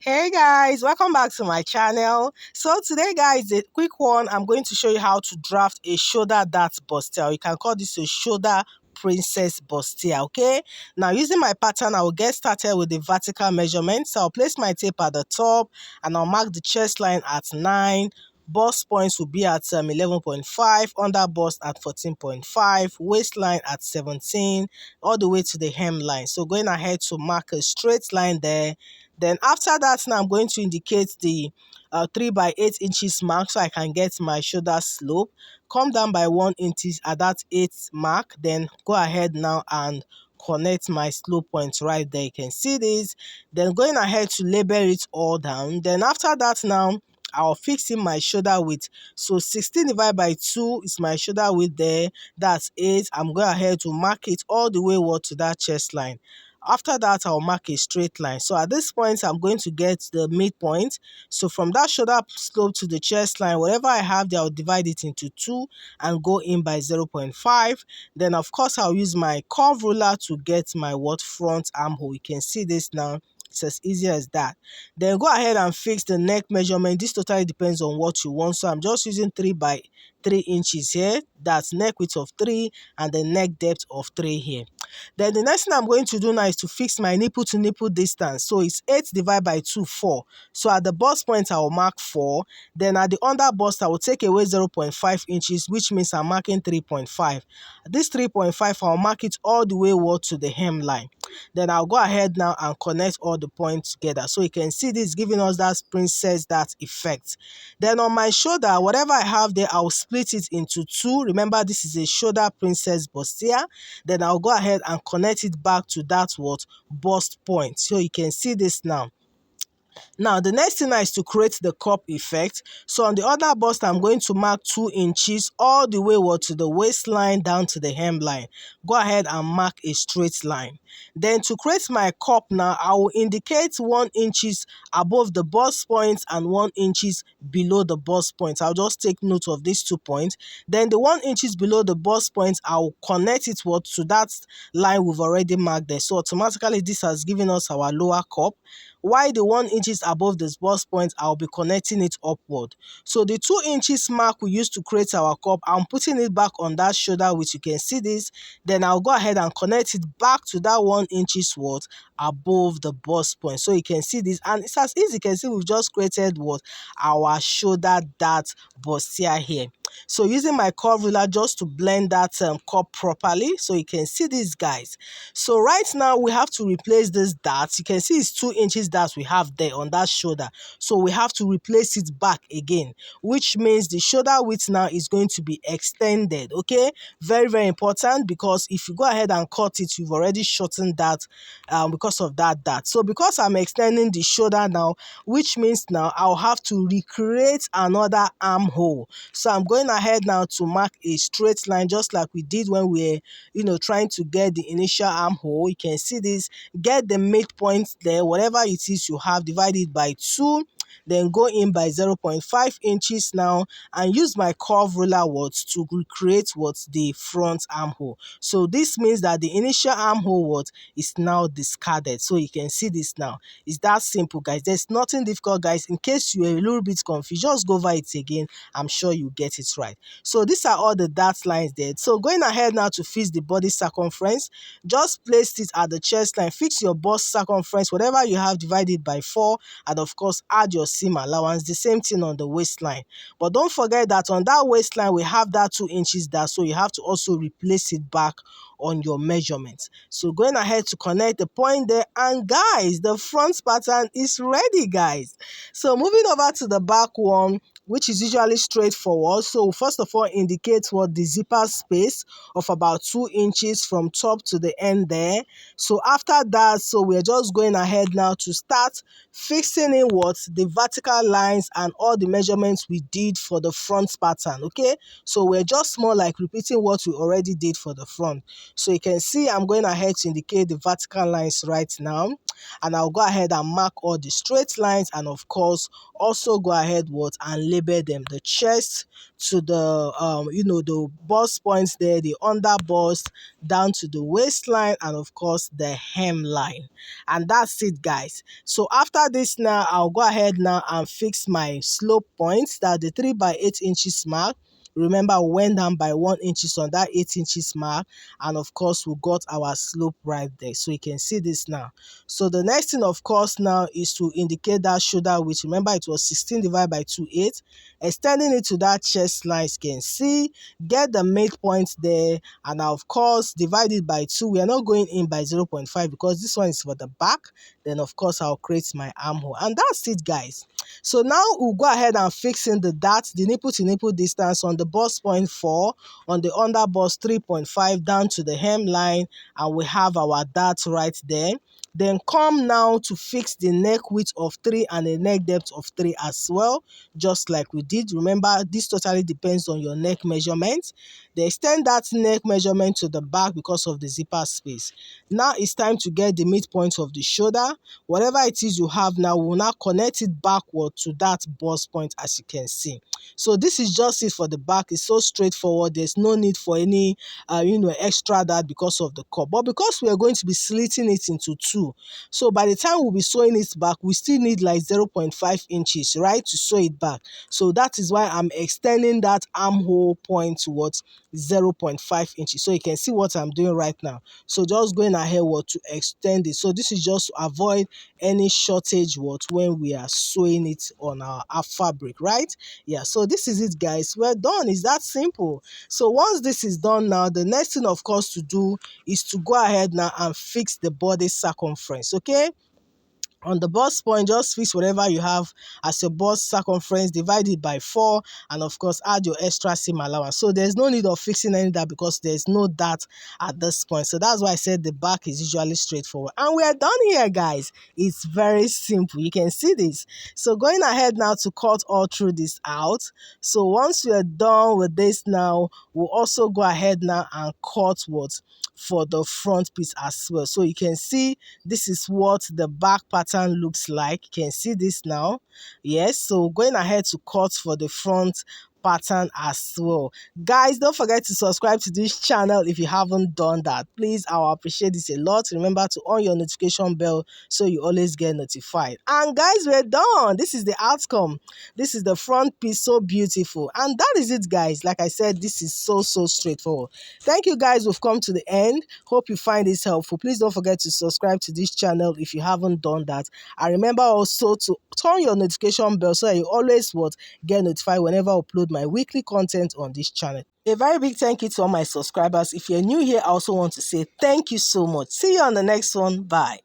Hey guys, welcome back to my channel. So today guys, a quick one. I'm going to show you how to draft a shoulder dart bustier. You can call this a shoulder princess bustier. Okay, now using my pattern, I will get started with the vertical measurement. So I'll place my tape at the top and I'll mark the chest line at 9. Bust points will be at 11.5, under bust at 14.5, waistline at 17, all the way to the hemline. So going ahead to mark a straight line there. Then after that, now I'm going to indicate the 3 by 8 inches mark so I can get my shoulder slope. Come down by 1 inch at that 8th mark. Then go ahead now and connect my slope point right there. You can see this. Then going ahead to label it all down. Then after that now, I'll fix in my shoulder width. So 16 divided by 2 is my shoulder width there. That's 8. I'm going ahead to mark it all the way to that chest line. After that, I'll mark a straight line. So at this point, I'm going to get the midpoint. So from that shoulder slope to the chest line, whatever I have there, I'll divide it into 2 and go in by 0.5. Then, of course, I'll use my curve ruler to get my front armhole. You can see this now. It's as easy as that. Then go ahead and fix the neck measurement. This totally depends on what you want. So I'm just using 3 by 3 inches here. That's neck width of 3 and the neck depth of 3 here. Then the next thing I'm going to do now is to fix my nipple to nipple distance. So it's 8 divided by 2, 4. So at the bust point, I will mark 4. Then at the under bust, I will take away 0.5 inches, which means I'm marking 3.5. This 3.5, I'll mark it all the way to the hemline. Then I'll go ahead now and connect all the points together. So you can see this giving us that princess that effect. Then on my shoulder, whatever I have there, I'll split it into 2. Remember, this is a shoulder princess bustier. Then I'll go ahead and connect it back to that bust point. So you can see this now. Now, the next thing is to create the cup effect. So on the other bust, I'm going to mark 2 inches all the way to the waistline down to the hemline. Go ahead and mark a straight line. Then to create my cup now, I will indicate 1 inches above the bust point and 1 inches below the bust point. I'll just take note of these 2 points. Then the 1 inches below the bust point, I'll connect it to that line we've already marked there. So automatically, this has given us our lower cup. While the 1 inches above this bust point, I'll be connecting it upward. So the 2 inches mark we used to create our cup, I'm putting it back on that shoulder, which you can see this. Then I'll go ahead and connect it back to that 1 inches above the bust point. So you can see this, and it's as easy. You can see we've just created our shoulder dart bustier here. So using my curve ruler just to blend that cup properly, so you can see these guys. So right now we have to replace this dart. You can see it's 2 inches that we have there on that shoulder. So we have to replace it back again, which means the shoulder width now is going to be extended. Okay, very, very important, because if you go ahead and cut it, you've already shortened that because of that dart. So because I'm extending the shoulder now, which means now I'll have to recreate another armhole. So I'm going ahead now to mark a straight line, just like we did when we were trying to get the initial armhole. You can see this. Get the midpoint there, whatever it is you have, divide it by 2. Then go in by 0.5 inches now and use my curve ruler to recreate the front armhole. So this means that the initial armhole is now discarded. So you can see this now. It's that simple, guys. There's nothing difficult, guys. In case you're a little bit confused, just go over it again. I'm sure you get it right. So these are all the dart lines there. So going ahead now to fix the body circumference, just place it at the chest line. Fix your bust circumference, whatever you have, divide it by 4, and of course add your seam allowance. The same thing on the waistline. But don't forget that on that waistline we have that 2 inches there, so you have to also replace it back on your measurements. So going ahead to connect the point there, and guys, the front pattern is ready, guys. So moving over to the back one, which is usually straightforward. So first of all, indicate the zipper space of about 2 inches from top to the end there. So after that, so we're just going ahead now to start fixing in the vertical lines and all the measurements we did for the front pattern. Okay, so we're just more like repeating what we already did for the front. So you can see I'm going ahead to indicate the vertical lines right now, and I'll go ahead and mark all the straight lines, and of course also go ahead and label them. The chest to the the bust points there, the under bust down to the waistline, and of course the hemline. And that's it, guys. So after this now, I'll go ahead now and fix my slope points, that the 3 by 8 inches mark. Remember, we went down by 1 inches on that 8 inches mark, and of course we got our slope right there. So you can see this now. So the next thing, of course, now is to indicate that shoulder width. Remember, it was 16 divided by 2/8. Extending it to that chest line, you can see, get the midpoint there, and of course divide it by 2. We are not going in by 0.5 because this one is for the back. Then of course I'll create my armhole, and that's it, guys. So now we'll go ahead and fix in the dart, the nipple to nipple distance on the bust point 4, on the under bust 3.5 down to the hemline, and we have our dart right there. Then come now to fix the neck width of 3 and the neck depth of 3 as well, just like we did. Remember, this totally depends on your neck measurement. They extend that neck measurement to the back because of the zipper space. Now it's time to get the midpoint of the shoulder. Whatever it is you have now, we'll now connect it backward to that bust point, as you can see. So this is just it for the back. It's so straightforward. There's no need for any extra that because of the curve. But because we are going to be slitting it into 2, so by the time we'll be sewing it back, we still need like 0.5 inches, right, to sew it back. So that is why I'm extending that armhole point towards 0.5 inches. So you can see what I'm doing right now. So just going ahead to extend it. So this is just to avoid any shortage when we are sewing it on our fabric, right? Yeah, so this is it, guys. We're done. It's that simple. So once this is done now, the next thing, of course, to do is to go ahead now and fix the body circumference, okay? On the bust point, just fix whatever you have as your bust circumference, divide it by 4, and of course add your extra seam allowance. So there's no need of fixing any of that because there's no dart at this point. So that's why I said the back is usually straightforward. And we are done here, guys. It's very simple. You can see this. So going ahead now to cut all through this out. So once we are done with this now, we'll also go ahead now and cut for the front piece as well. So you can see this is what the back pattern looks like. You can see this now. Yes, so going ahead to cut for the front pattern as well. Guys, don't forget to subscribe to this channel if you haven't done that. Please, I will appreciate this a lot. Remember to on your notification bell so you always get notified. And guys, we're done. This is the outcome. This is the front piece, so beautiful. And that is it, guys. Like I said, this is so straightforward. Thank you, guys. We've come to the end. Hope you find this helpful. Please don't forget to subscribe to this channel if you haven't done that. And remember also to turn your notification bell so that you always get notified whenever I upload my weekly content on this channel. A very big thank you to all my subscribers. If you're new here, I also want to say thank you so much. See you on the next one. Bye.